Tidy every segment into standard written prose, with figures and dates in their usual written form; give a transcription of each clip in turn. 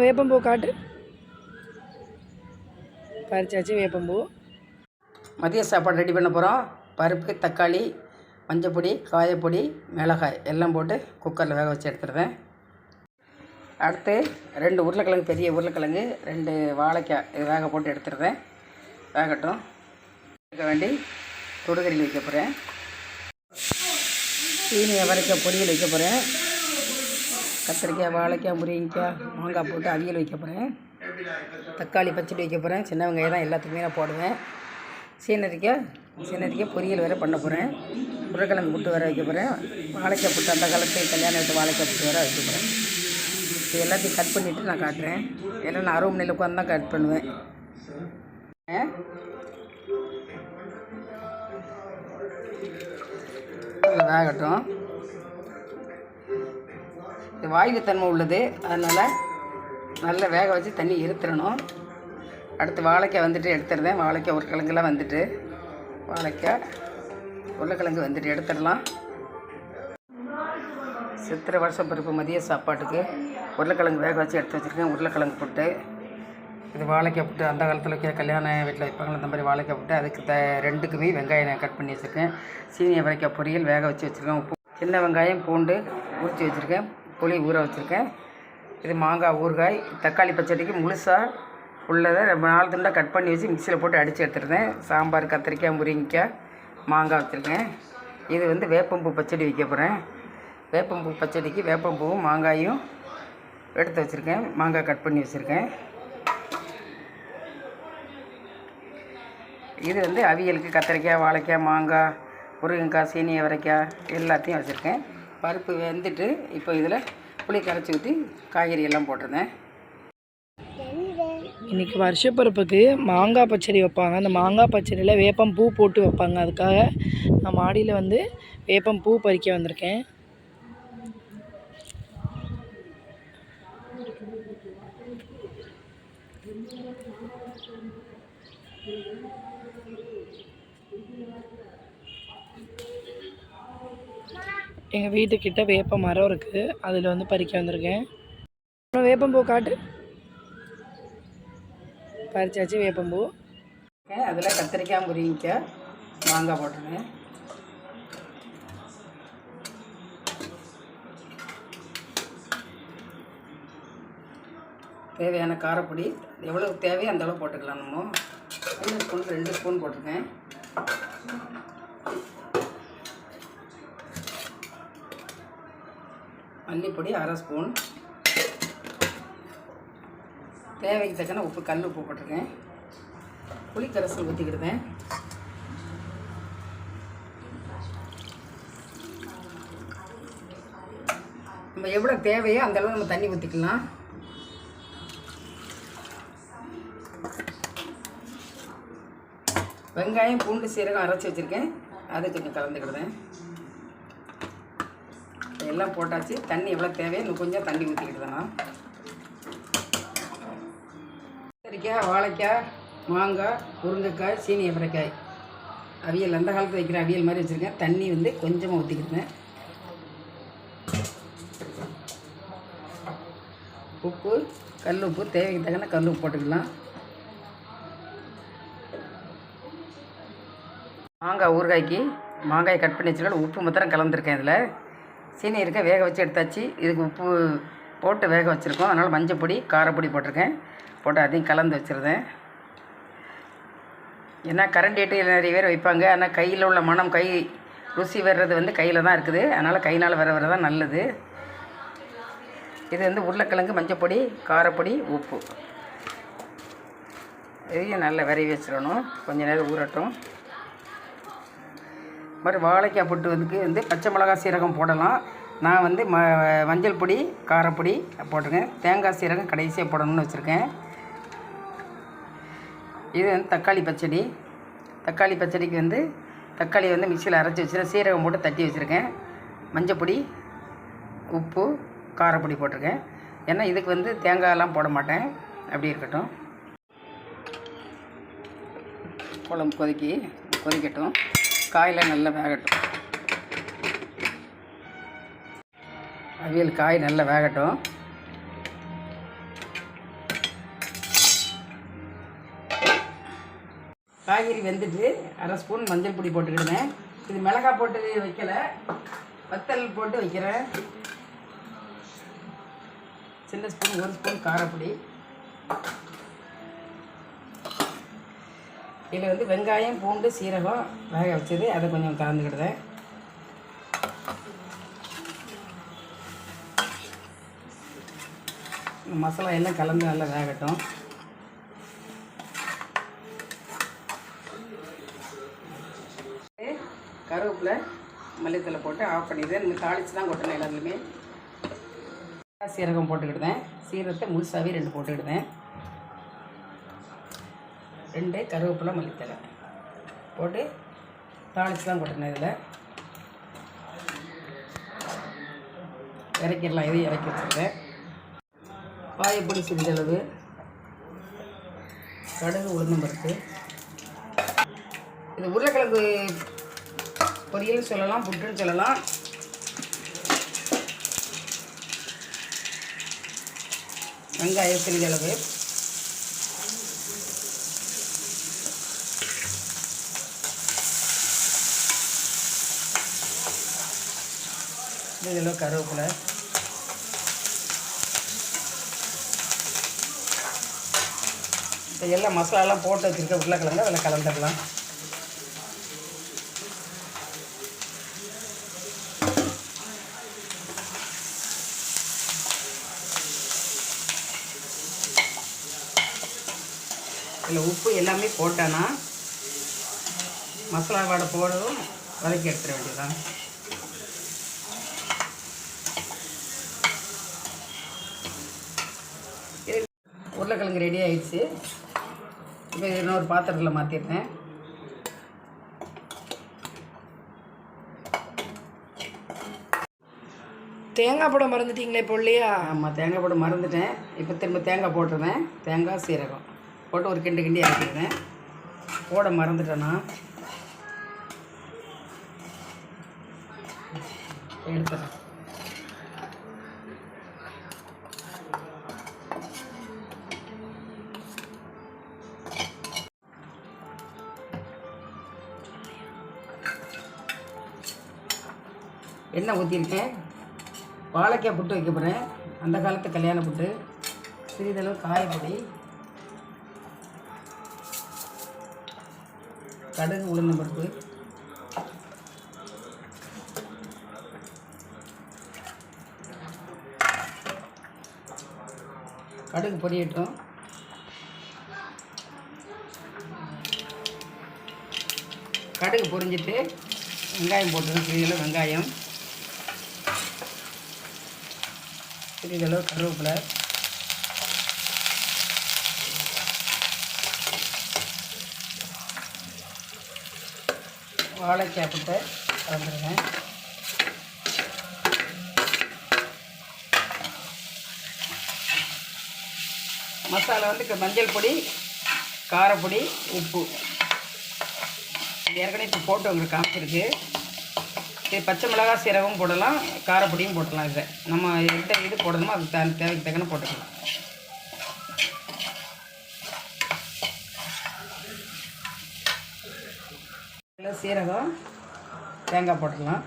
வேப்பம்பூ காட்டு. பறிச்சாச்சு வேப்பம்பூ. மதிய சாப்பாடு ரெடி பண்ண போகிறோம். பருப்பு, தக்காளி, மஞ்சப்பொடி, காயப்பொடி, மிளகாய் எல்லாம் போட்டு குக்கரில் வேக வச்சு எடுத்துடுறேன். அடுத்து 2 உருளைக்கிழங்கு, பெரிய உருளைக்கிழங்கு, 2 வாழைக்காய் இது வேக போட்டு எடுத்துடுறேன். வேகட்டும். வைக்க வேண்டி தொடுகறியில் வைக்க போகிறேன். சீனியை வரைக்க பொரியல் வைக்க போகிறேன். கத்திரிக்காய், வாழைக்காய், முருங்கைக்காய், மாங்காய் போட்டு அவியல் வைக்க போகிறேன். தக்காளி பச்சடி வைக்க போகிறேன். சின்ன வெங்காயம் தான் எல்லாத்துக்குமே நான் போடுவேன். சீனரிக்காய் பொரியல் வேறு பண்ண போகிறேன். உருளைக்கிழங்கு புட்டு வேறு வைக்க போகிறேன். வாழைக்காய் புட்டு அந்த காலத்து கல்யாணம் விட்டு வாழைக்காய் புட்டு வேறு வைக்க போகிறேன். இது எல்லாத்தையும் கட் பண்ணிவிட்டு நான் காட்டுறேன். ஏன்னா நான் 6 மணியில் உட்காந்து தான் கட் பண்ணுவேன். வேகட்டும். இது வாயுத்தன்மை உள்ளது, அதனால் நல்லா வேக வச்சு தண்ணி இருத்துடணும். அடுத்து வாழைக்காய் வந்துட்டு எடுத்துடுறேன். வாழைக்காய் உருளைக்கிழங்குலாம் வந்துட்டு வாழைக்காய் உருளைக்கிழங்கு வந்துட்டு எடுத்துடலாம். சித்திரை வருஷம் பருப்பு மதிய சாப்பாட்டுக்கு உருளைக்கிழங்கு வேக வச்சு எடுத்து வச்சுருக்கேன். உருளைக்கிழங்கு புட்டு. இது வாழைக்காய் புட்டு அந்த காலத்தில் கல்யாண வீட்டில் வைப்பாங்களே அந்த மாதிரி வாழைக்காய் புட்டு. அதுக்கு 2க்குமே வெங்காயம் கட் பண்ணி வச்சுருக்கேன். சீனியை வரைக்காய் பொரியல் வேக வச்சு வச்சுருக்கேன். உப்பு, சின்ன வெங்காயம், பூண்டு உரித்து வச்சுருக்கேன். புளி ஊற வச்சுருக்கேன். இது மாங்காய் ஊறுகாய். தக்காளி பச்சடிக்கு முழுசாக உள்ளதை 4 துண்டாக கட் பண்ணி வச்சு மிக்சியில் போட்டு அடித்து எடுத்துருந்தேன். சாம்பார், கத்திரிக்காய், முருங்கைக்காய், மாங்காய் வச்சுருக்கேன். இது வந்து வேப்பம்பூ பச்சடி வைக்க போகிறேன். வேப்பம்பூ பச்சடிக்கு வேப்பம்பூவும் மாங்காயும் எடுத்து வச்சுருக்கேன். மாங்காய் கட் பண்ணி வச்சுருக்கேன். இது வந்து அவியலுக்கு கத்திரிக்காய், வாழைக்காய், மாங்காய், முருங்கைக்காய், சீனி அவரைக்காய் எல்லாத்தையும் வச்சுருக்கேன். பருப்பு வெந்துட்டு இப்போ இதில் புளி கரைச்சி ஊற்றி காய்கறி எல்லாம் போட்டிருந்தேன். இன்றைக்கி வருஷப்பருப்புக்கு மாங்காய் பச்சடி வைப்பாங்க. அந்த மாங்காய் பச்சடியில் வேப்பம் பூ போட்டு வைப்பாங்க. அதுக்காக நான் மாடியில் வந்து வேப்பம் பூ பறிக்க வந்திருக்கேன். எங்கள் வீட்டுக்கிட்ட வேப்ப மரம் இருக்குது, அதில் வந்து பறிக்க வந்திருக்கேன். வேப்பம்பூ காட்டு. பறிச்சாச்சு வேப்பம்பூ. அதில் கத்திரிக்காய், முருங்கைக்காய், மாங்காய் போட்டுருங்க. தேவையான காரப்பொடி எவ்வளோ தேவையோ அந்தளவு போட்டுக்கலாம். நம்ம 1 ஸ்பூன் 2 ஸ்பூன் போட்டிருக்கேன். மல்லிப்பொடி 1/2 ஸ்பூன். தேவைக்கு தக்கன உப்பு, கல் உப்பு போட்டிருக்கேன். புளிக்கரைசல் ஊற்றிக்கிடுவேன். நம்ம எவ்வளோ தேவையோ அந்தளவு நம்ம தண்ணி ஊற்றிக்கலாம். வெங்காயம், பூண்டு, சீரகம் அரைச்சி வச்சுருக்கேன். அது கொஞ்சம் கலந்துக்கிடுவேன். எல்லாம் போட்டாச்சு. தண்ணி எவ்வளோ தேவையோ இன்னும் கொஞ்சம் தண்ணி ஊற்றிக்கிட்டுதானா. கத்திரிக்காய், வாழைக்காய், மாங்காய், முருங்கைக்காய், சீனி அவரைக்காய் அவியல் அந்த காலத்தில் வைக்கிற அவியல் மாதிரி வச்சுருக்கேன். தண்ணி வந்து கொஞ்சமாக ஊற்றிக்கிட்டேன். உப்பு, கல் உப்பு தேவைக்கு தக்கன கல் உப்பு போட்டுக்கலாம். மாங்காய் ஊறுகாய்க்கு மாங்காய் கட் பண்ணி வச்சுருக்கேன். உப்பு மாத்திரம் கலந்துருக்கேன். இதில் சீனி இருக்க வேக வச்சு எடுத்தாச்சு. இதுக்கு உப்பு போட்டு வேக வச்சுருக்கோம். அதனால் மஞ்சப்பொடி, காரப்பொடி போட்டிருக்கேன். போட்டு அதையும் கலந்து வச்சுருந்தேன். ஏன்னா கரண்டிட்டு நிறைய பேர் வைப்பாங்க. ஆனால் கையில் உள்ள மனம், கை ருசி வர்றது வந்து கையில் தான் இருக்குது. அதனால் கையினால் வர தான் நல்லது. இது வந்து உருளைக்கிழங்கு, மஞ்சப்பொடி, காரப்பொடி, உப்பு இதையும் நல்லா விரைவி வச்சிடணும். கொஞ்சம் நேரம் ஊறட்டும். மாதிரி வாழைக்காய் புட்டு வந்து பச்சை மிளகாய், சீரகம் போடலாம். நான் வந்து மஞ்சள் பொடி, காரப்பொடி போட்டிருக்கேன். தேங்காய், சீரகம் கடைசியாக போடணும்னு வச்சுருக்கேன். இது வந்து தக்காளி பச்சடி. தக்காளி பச்சடிக்கு வந்து தக்காளி வந்து மிக்சியில் அரைச்சி வச்சுருக்கேன். சீரகம் போட்டு தட்டி வச்சுருக்கேன். மஞ்சப்பொடி, உப்பு, காரப்பொடி போட்டிருக்கேன். ஏன்னா இதுக்கு வந்து தேங்காயெல்லாம் போட மாட்டேன். அப்படி இருக்கட்டும். குழம்பு கொதிக்கட்டும். காயெல்லாம் நல்லா வேகட்டும். அவியல் காய் நல்லா வேகட்டும். காய்கறி வெந்துட்டு அரை ஸ்பூன் மஞ்சள் பொடி போட்டுக்கிடுவேன். இது மிளகாய் போட்டு வைக்கலை, வத்தல் போட்டு வைக்கிறேன். சின்ன ஸ்பூன் 1 ஸ்பூன் காரப்பொடி. இதில் வந்து வெங்காயம் பூண்டு சீரகம் வேக வச்சது அதை கொஞ்சம் கலந்துக்கிடுவேன். மசாலா எல்லாம் கலந்து நல்லா வேகட்டும். கருவேப்பிலை மல்லித்தலை போட்டு ஆஃப் பண்ணிடுவேன். நம்ம தாளித்து தான் கொட்டணும் எல்லாத்துலேயுமே. சீரகம் போட்டுக்கிடுவேன். சீரகத்தை முழுசாகவே 2 போட்டுக்கிடுவேன். 2 கருவேப்பிலை மல்லித்தலை போட்டு தாளித்து தான் கொட்டணும். இதில் இறக்கிடலாம். இதையும் இறக்கி வச்சுருக்கேன். காயப்பொடி சிறிதளவு, கடுகு உளுந்தம் பருப்பு. இது உருளைக்கிழங்கு பொரியல் சொல்லலாம், புட்டுன்னு சொல்லலாம். வெங்காயம் சிறிதளவு, இதில் கருவேப்பிலை, எல்லாம் மசாலாலாம் போட்டு வச்சுருக்க உருளைக்கிழங்கு அதில் கலந்துக்கலாம். இதில் உப்பு எல்லாமே போட்டானா மசாலா வாடை போடவும் வதக்கி எடுத்துட வேண்டியதான். உருளைக்கிழங்கு ரெடி ஆகிடுச்சு. இப்போ இன்னொரு பாத்திரத்தில் மாற்றிடுறேன். தேங்காய் போட மறந்துட்டீங்களே இப்போ இல்லையா? ஆமாம், தேங்காய் போட மறந்துட்டேன். இப்போ திரும்ப தேங்காய் போட்டுருவேன். தேங்காய் சீரகம் போட்டு ஒரு கிண்டு கிண்டி இறக்கிடுவேன். போட மறந்துட்டேன்னா எடுத்துறேன். எண்ணெய் ஊற்றிருக்கேன். வாழைக்காய் புட்டு வைக்க போகிறேன். அந்த காலத்து கல்யாண புட்டு. சிறிதளவு காயப்பொடி, கடுகு உளுந்தம் பருப்பு, கடுகு பொரியட்டும். கடுகு பொரிஞ்சிட்டு வெங்காயம் போட்டுருங்க. சிறிதளவு வெங்காயம், சிறிதளவு கருவேப்பிலை, வாழைக்காய் புட்டை கலந்துருங்க. மசாலா வந்து மஞ்சள் பொடி, காரப்பொடி, உப்பு ஏற்கனவே இப்போ போட்டு உங்களுக்கு காமிச்சிருக்கு. இது பச்சை மிளகாய் சீரகம் போடலாம், காரப்பொடியும் போடலாம். இதை நம்ம எந்த இது போடணுமோ அது தேவைக்கு தக்கன போட்டுக்கலாம். இதில் சீரகம் தேங்காய் போட்டுடலாம்.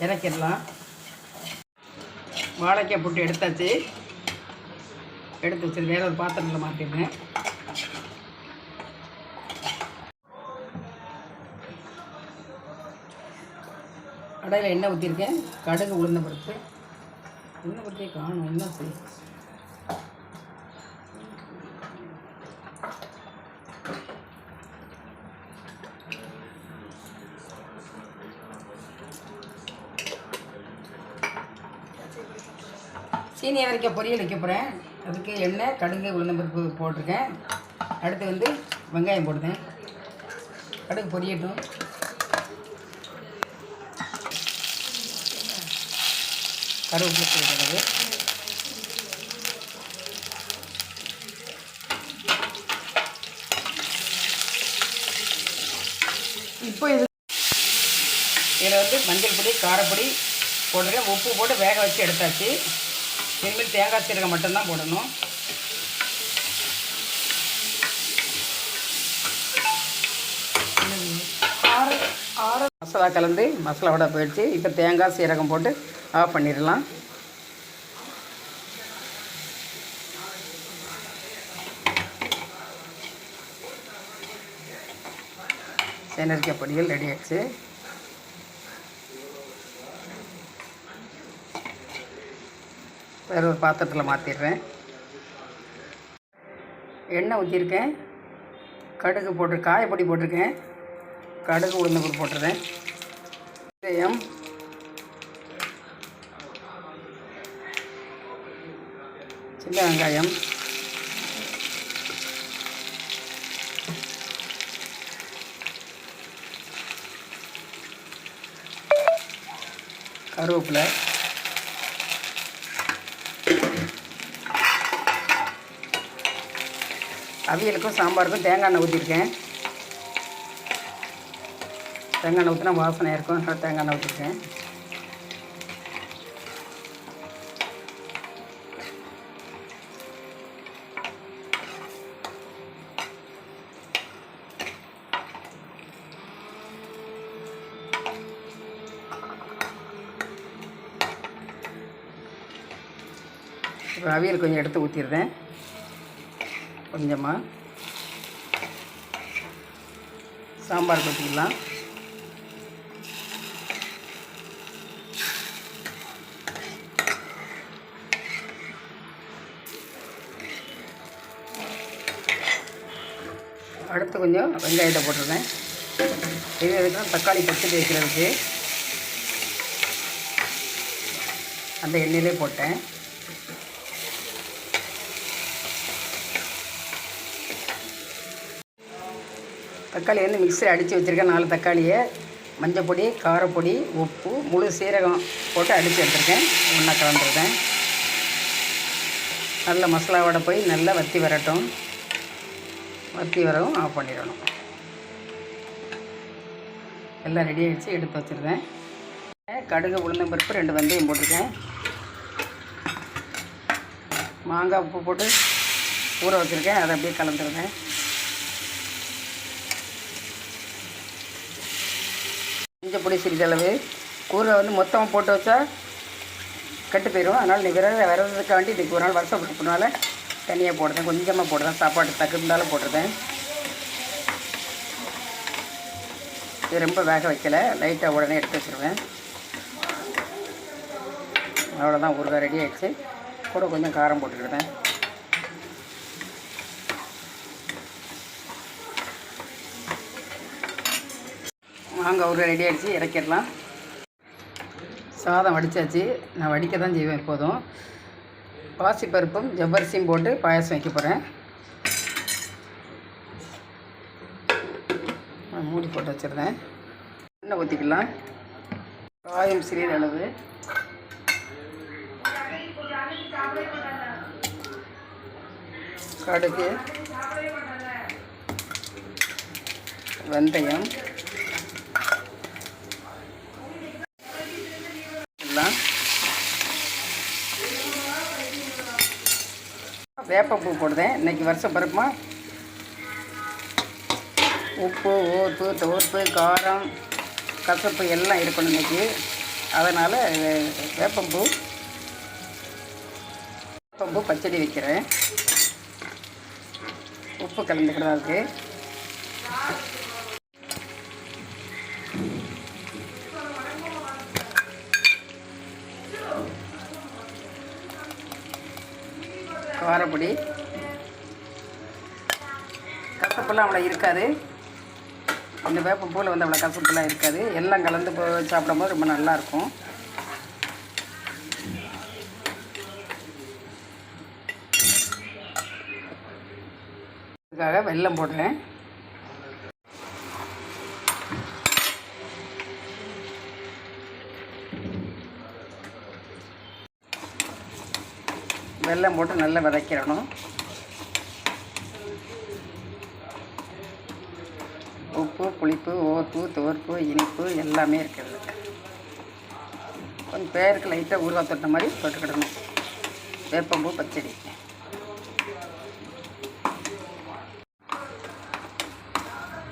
இறக்கிடலாம். வாழைக்காய் புட்டு எடுத்தாச்சு. எடுத்து வச்சு வேற ஒரு பாத்திரத்தில் மாற்றிடுறேன். கடையில் எண்ணெய் ஊற்றிருக்கேன். கடுகு உளுந்த பருப்பு. உளுந்த பருப்பே காணும். என்ன செய்ய சீனி வரைக்கும் பொரியல் வைக்க போகிறேன். அதுக்கு எண்ணெய், கடுகு உளுந்தம்பருப்பு போட்டிருக்கேன். அடுத்து வந்து வெங்காயம் போடுவேன். கடுகு பொரியட்டும். கருவேப்பிலை சேர்க்கிறது. இப்போ இது இதில் வந்து மஞ்சள் பொடி காரப்பொடி போட்டிருக்கேன். உப்பு போட்டு வேக வச்சு எடுத்தாச்சு. இனிமேல் தேங்காய் சீரகம் மட்டும்தான் போடணும். மசாலா கலந்து மசாலாவோட போயிடுச்சு. இப்போ தேங்காய் சீரகம் போட்டு ஆஃப் பண்ணிடலாம். சேனரிக்காய் பொடிகள் ரெடி ஆகிடுச்சு. வேறு ஒரு பாத்திரத்தில் மாற்றிடுறேன். எண்ணெய் ஊற்றிருக்கேன். கடுகு போட்டு காயப்பொடி போட்டிருக்கேன். கடுகு உளுந்தம்பருப்பு போட்டுறேன். வெந்தயம், சின்ன வெங்காயம், கருவேப்பிலை, அவியலுக்கும் சாம்பாருக்கும் தேங்காய் எண்ணெய் ஊற்றிருக்கேன். தேங்காய் எண்ணெய் ஊற்றினா வாசனை இருக்கும். அதனால் தேங்காய் எண்ணெய் ஊற்றிருக்கேன். இப்போ அவியல் கொஞ்சம் எடுத்து ஊற்றிடுறேன். கொஞ்சமாக சாம்பார் ஊற்றிக்கலாம். அடுத்து கொஞ்சம் வெங்காயத்தை போட்டுருந்தேன். இது எதுக்குன்னா தக்காளி பச்சடி வைக்கிறதுக்கு அந்த எண்ணெயிலே போட்டேன். தக்காளி வந்து மிக்ஸியில் அடித்து வச்சுருக்கேன். 4 தக்காளியை மஞ்சள் பொடி, காரப்பொடி, உப்பு, முழு சீரகம் போட்டு அடித்து எடுத்துருக்கேன். ஒன்றா கலந்துருக்கேன். நல்ல மசாலாவோட போய் நல்லா வற்றி வரட்டும். வற்றி வரவும் ஆஃப் பண்ணிடணும். எல்லாம் ரெடி ஆகிடுச்சு. எடுத்து வச்சுருக்கேன். கடுகு உளுந்தம்பருப்பு 2 வெந்தயம் போட்டிருக்கேன். மாங்காய் உப்பு போட்டு ஊற வச்சுருக்கேன். அதை அப்படியே கலந்துருக்கேன். மஞ்சள் பொடி சிறிதளவு. கூரை வந்து மொத்தமாக போட்டு வச்சா கெட்டு போயிடும். அதனால் நீ விரதத்துக்கு வேண்டி இன்றைக்கி ஒரு நாள் வருஷப்படுறதுனால தனியாக போடுறேன். கொஞ்சமாக போடுறேன். சாப்பாடு தகுந்தாலும் போட்டுருந்தேன். இது ரொம்ப வேக வைக்கலை. லைட்டாக உடனே எடுத்து வச்சுருவேன். அவ்வளோதான். ஊறுகாய் ரெடி ஆகிடுச்சு. கூட கொஞ்சம் காரம் போட்டுக்கிடுவேன். மாங்காய் ஊறுகாய் ரெடி ஆகிடுச்சு. இறக்கிடலாம். சாதம் வடித்தாச்சு. நான் வடிக்க தான் செய்வேன் எப்போதும். பாசிப்பருப்பும் ஜவ்வரிசியும் போட்டு பாயாசம் வைக்க போகிறேன். மூடி போட்டு வச்சுருந்தேன். எண்ணெய் ஊற்றிக்கலாம். காயம் சிறிதளவு, கடுகு, வெந்தயம் எல்லாம், வேப்பப்பூ போடுதேன். இன்றைக்கி வருஷம் பருப்புமா உப்பு உப்பு காரம் கசப்பு எல்லாம் இருக்கணும் இன்றைக்கி. அதனால் வேப்பம்பூ பச்சடி வைக்கிறேன். உப்பு கலந்துக்கிறதா இருக்குது. காரப்பொடி, கசப்பெல்லாம் அவ்வளோ இருக்காது. இந்த வேப்பம்பூவில் வந்து அவ்வளோ கசப்பெல்லாம் இருக்காது. எல்லாம் கலந்து சாப்பிடும்போது ரொம்ப நல்லாயிருக்கும். இதுக்காக வெல்லம் போடுறேன். வெல்லம் போட்டு நல்லா வதக்கிடணும். உப்பு, புளிப்பு, ஓர்ப்பு, துவர்ப்பு, இனிப்பு எல்லாமே இருக்குது. கொஞ்சம் பேருக்கு லைட்டாக ஊறுகாய் தொட்ட மாதிரி தொட்டுக்கிடணும். வேப்பம்பூ பச்சடி.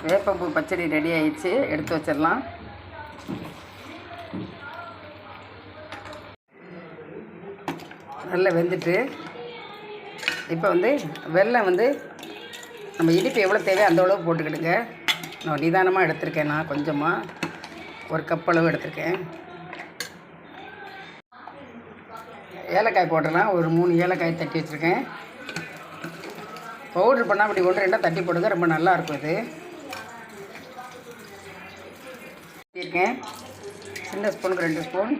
வேப்பம்பூ பச்சடி ரெடி ஆயிடுச்சு, எடுத்து வச்சிடலாம். நல்லா வெந்துட்டு இப்போ வந்து வெல்லம் வந்து நம்ம இனிப்பு எவ்வளோ தேவையோ அந்த அளவு போட்டுக்கிடுங்க. நான் நிதானமாக எடுத்திருக்கேன். நான் கொஞ்சமாக ஒரு கப் அளவு எடுத்திருக்கேன். ஏலக்காய் போட்டுடலாம். ஒரு 3 ஏலக்காய் தட்டி வச்சுருக்கேன். பவுட்ரு பண்ணால் அப்படி 1-2 தட்டி போடுங்க, ரொம்ப நல்லாயிருக்கும். இது இருக்கேன். சின்ன ஸ்பூனுக்கு 2 ஸ்பூன்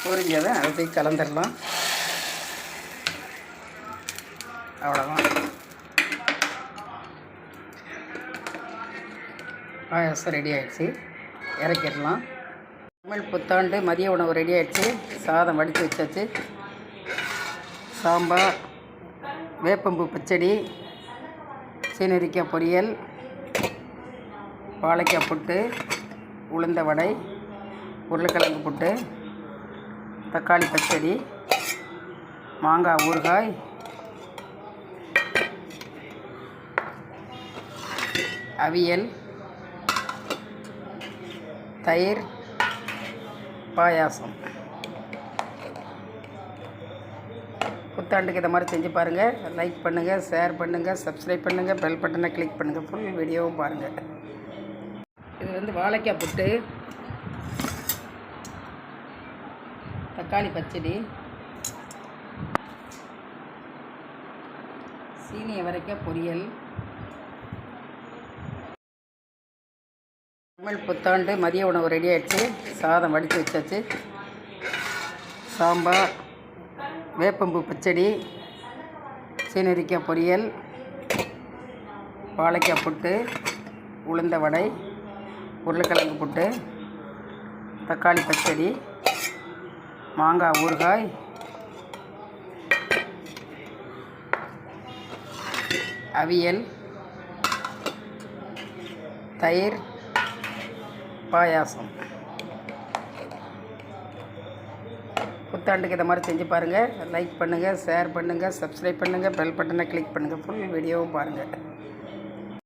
பொரிஞ்சதை அதை போய் கலந்துடலாம். அவ்வளோதான், பாயாசம் ரெடி ஆகிடுச்சு. இறக்கிடலாம். தமிழ் புத்தாண்டு மதிய உணவு ரெடி ஆகிடுச்சு. சாதம் வடித்து வச்சாச்சு. சாம்பார், வேப்பம்பூ பச்சடி, சீனரிக்காய் பொரியல், வாழைக்காய் புட்டு, உளுந்த வடை, உருளைக்கிழங்கு புட்டு, தக்காளி பச்சடி, மாங்காய் ஊறுகாய், அவியல், தயிர், பாயாசம். புத்தாண்டுக்கு இதை மாதிரி செஞ்சு பாருங்கள். லைக் பண்ணுங்கள், ஷேர் பண்ணுங்கள், சப்ஸ்கிரைப் பண்ணுங்கள், பெல் பட்டனை கிளிக் பண்ணுங்கள். ஃபுல் வீடியோவும் பாருங்கள். இது வந்து வாழைக்காய் புட்டு, தக்காளி பச்சடி, சீனி அவரைக்காய் பொரியல். தமிழ் புத்தாண்டு மதிய உணவு ரெடி ஆகிடுச்சு. சாதம் வடித்து வச்சாச்சு. சாம்பார், வேப்பம்பூ பச்சடி, சீனரிக்காய் பொரியல், வாழைக்காய் புட்டு, உளுந்த வடை, உருளைக்கிழங்கு புட்டு, தக்காளி பச்சடி, மாங்காய் ஊறுகாய், அவியல், தயிர், பாயாசம். புத்தாண்டுக்கு இதை மாதிரி செஞ்சு பாருங்கள். லைக் பண்ணுங்கள், ஷேர் பண்ணுங்கள், சப்ஸ்கிரைப் பண்ணுங்கள், பெல் பட்டனை கிளிக் பண்ணுங்கள். ஃபுல் வீடியோவும் பாருங்கள்.